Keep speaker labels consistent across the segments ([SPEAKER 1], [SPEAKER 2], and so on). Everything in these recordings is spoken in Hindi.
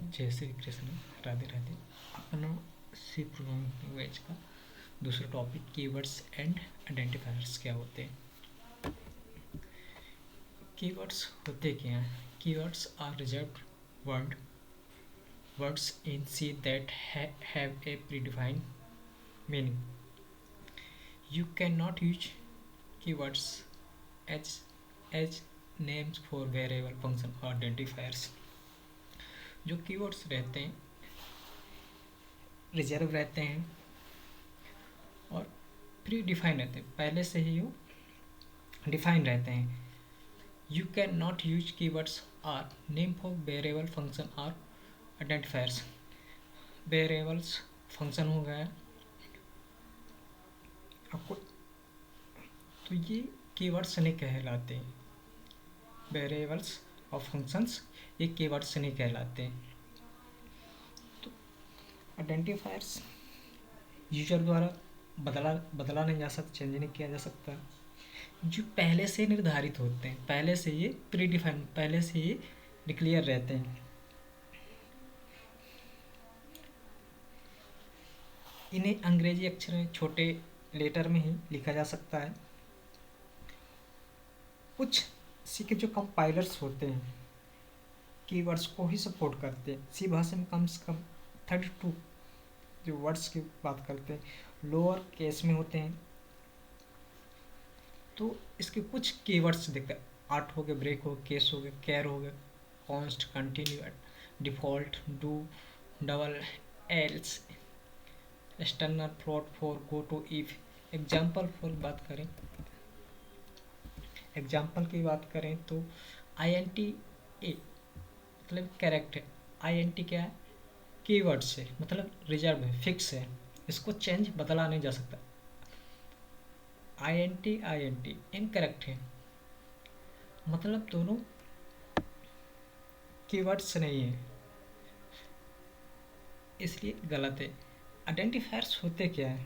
[SPEAKER 1] जय श्री कृष्ण, राधे राधे। अपन सी प्रोग्रामिंग लैंग्वेज का दूसरा टॉपिक कीवर्ड्स एंड आइडेंटिफायर्स क्या होते हैं। कीवर्ड्स होते क्या हैं? Keywords are reserved words in C that have a predefined meaning. You cannot use keywords as names for variable function or identifiers. जो कीवर्ड्स रहते हैं रिजर्व रहते हैं और प्री डिफाइन रहते हैं, पहले से ही वो डिफाइन रहते हैं. You can not use keywords are name for variable function और आइडेंटिफायर्स. वेरिएबल्स फंक्शन हो गया आपको, तो ये कीवर्ड्स नहीं कहलाते हैं. वेरिएबल्स और फंक्शंस ये कीवर्ड्स नहीं कहलाते हैं. तो आइडेंटिफायर्स यूजर द्वारा बदला नहीं जा सकता, चेंज नहीं किया जा सकता. जो पहले से निर्धारित होते हैं, पहले से ये प्री डिफाइन, पहले से ये डिक्लेयर रहते हैं. इन्हें अंग्रेजी अक्षर में छोटे लेटर में ही लिखा जा सकता है. कुछ सी के जो कंपाइलर्स होते हैं कीवर्ड्स को ही सपोर्ट करते हैं. सी भाषा में कम से कम 32 जो वर्ड्स की बात करते हैं लोअर केस में होते हैं. तो इसके कुछ कीवर्ड्स देखते हैं. आर्ट हो गया, ब्रेक हो गया, केस हो गया, केयर हो गया, const, continue, default, do, double, else, external, float, for, go to, if. Example for बात करें, एग्जाम्पल की बात करें तो INT ए मतलब करेक्ट है. INT क्या है? कीवर्ड से मतलब रिजर्व है, फिक्स है, इसको चेंज बदला नहीं जा सकता. INT इनकरेक्ट है, मतलब दोनों कीवर्ड्स नहीं है, इसलिए गलत है. आइडेंटिफायर्स होते क्या है?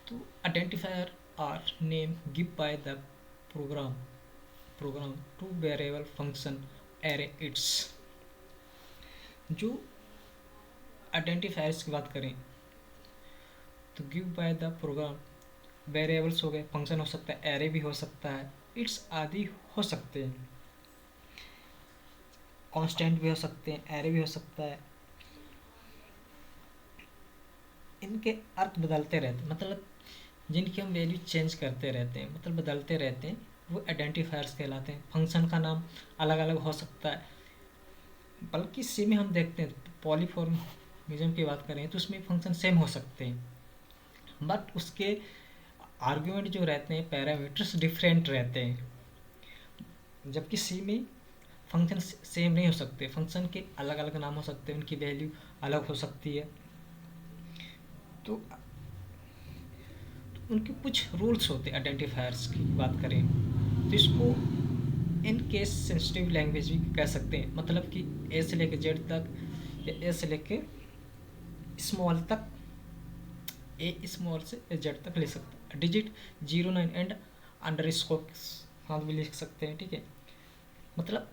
[SPEAKER 1] तो identifier are name give by the program to variable function array its. जो आइडेंटिफायर्स की बात करें तो give by the program, variables हो गए, फंक्शन हो सकता है, एरे भी हो सकता है, इट्स आदि हो सकते हैं, कांस्टेंट भी हो सकते हैं, एरे भी हो सकता है. इनके अर्थ बदलते रहते हैं, मतलब जिनकी हम वैल्यू चेंज करते रहते हैं, मतलब बदलते रहते हैं, वो आइडेंटिफायर्स कहलाते हैं. फंक्शन का नाम अलग अलग हो सकता है, बल्कि सी में हम देखते हैं पॉलीमॉर्फिज्म की बात करें तो उसमें फंक्शन सेम हो सकते हैं, बट उसके आर्ग्यूमेंट जो रहते हैं, पैरामीटर्स डिफरेंट रहते हैं. जबकि सी में फंक्शन सेम नहीं हो सकते, फंक्शन के अलग अलग नाम हो सकते हैं, उनकी वैल्यू अलग हो सकती है. तो उनके कुछ रूल्स होते हैं. आइडेंटिफायर्स की बात करें तो इसको इन केस सेंसिटिव लैंग्वेज भी कह सकते हैं, मतलब कि ए से लेकर जेड तक या ए से लेकर स्मॉल तक, ए स्मॉल से जेड तक लिख सकते हैं. डिजिट 09 एंड अंडरस्कोर साथ भी लिख सकते हैं. ठीक है, मतलब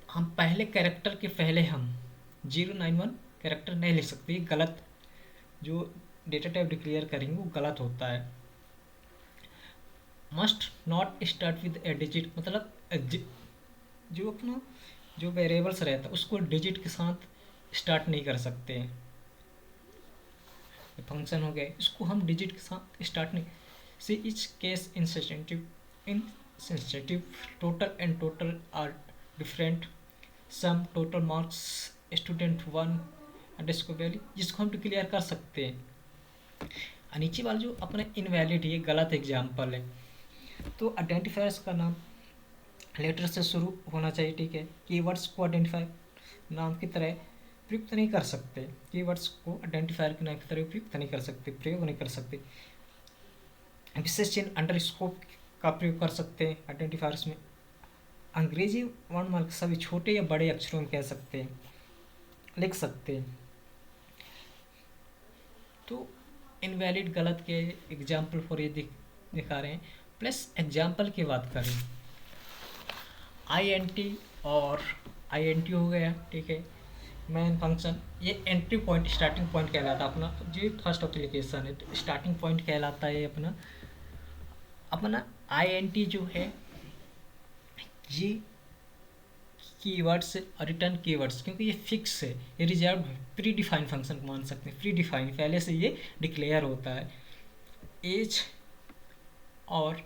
[SPEAKER 1] हम पहले कैरेक्टर के पहले हम 091 कैरेक्टर नहीं लिख सकते, ये गलत. जो डेटा टाइप डिक्लेयर करेंगे वो गलत होता है. Must not start with A digit, मतलब जो अपना जो वेरिएबल्स रहता है उसको डिजिट के साथ स्टार्ट नहीं कर सकते हैं. फंक्शन हो गए, इसको हम डिजिट के साथ स्टार्ट नहीं. C is case insensitive total and total are different. Sum total marks student 1 underscore value, जिसको हम डिक्लेयर कर सकते हैं. नीचे वाला जो अपने इनवैलिड, ये गलत एग्जाम्पल है. तो आइडेंटिफायर्स का नाम लेटर से शुरू होना चाहिए. ठीक है, कीवर्ड्स को आइडेंटिफाई नाम की तरह प्रयुक्त नहीं कर सकते, कीवर्ड्स को आइडेंटिफायर के नाम की तरह प्रयुक्त नहीं कर सकते, प्रयोग नहीं कर सकते. विशेष चिन्ह अंडरस्कोर का प्रयोग कर सकते हैं आइडेंटिफायर्स में. अंग्रेजी वर्णमाला सभी छोटे या बड़े अक्षरों में कह सकते हैं, लिख सकते हैं. तो इनवैलिड गलत के एग्जाम्पल फॉर ये दिखा रहे हैं. प्लस एग्जाम्पल की बात करें INT और INT हो गया, ठीक है। मेन फंक्शन, ये एंट्री पॉइंट, स्टार्टिंग पॉइंट कहलाता है अपना, जो फर्स्ट एप्लीकेशन है तो स्टार्टिंग पॉइंट कहलाता है अपना। अपना INT जो है ये कीवर्ड्स और रिटर्न कीवर्ड्स, क्योंकि ये फिक्स है, ये रिजर्व प्री डिफाइंड फंक्शन मान सकते हैं, प्री डिफाइंड पहले से ये डिक्लेयर होता है। एज और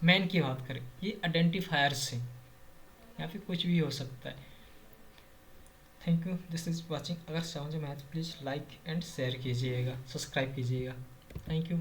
[SPEAKER 1] मैन की बात करें, ये आइडेंटिफायर्स है या फिर कुछ भी हो सकता है। Thank you, this is watching. अगर समझ में आए तो प्लीज़ लाइक एंड शेयर कीजिएगा, सब्सक्राइब कीजिएगा। Thank you.